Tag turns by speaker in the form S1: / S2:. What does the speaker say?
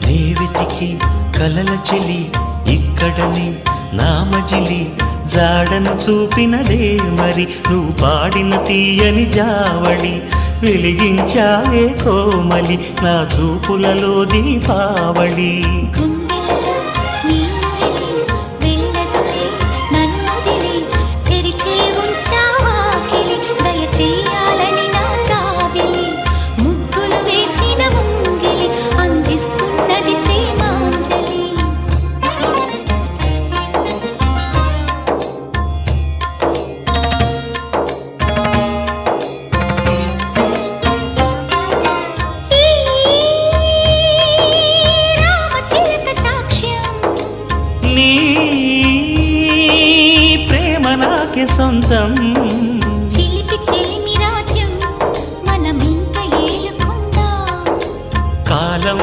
S1: రేవితికి కలల చెలి ఇక్కడని నామజిలి జాడను చూపినదే మరి నువ్వు పాడిన తీయని జావళి వెలిగించావే కోమలి నా చూపులలో దీపావళి నాకే సొంతం
S2: చిలిపి చెలిమి రాజ్యం మనమింత ఏలుకుందాం
S1: కాలం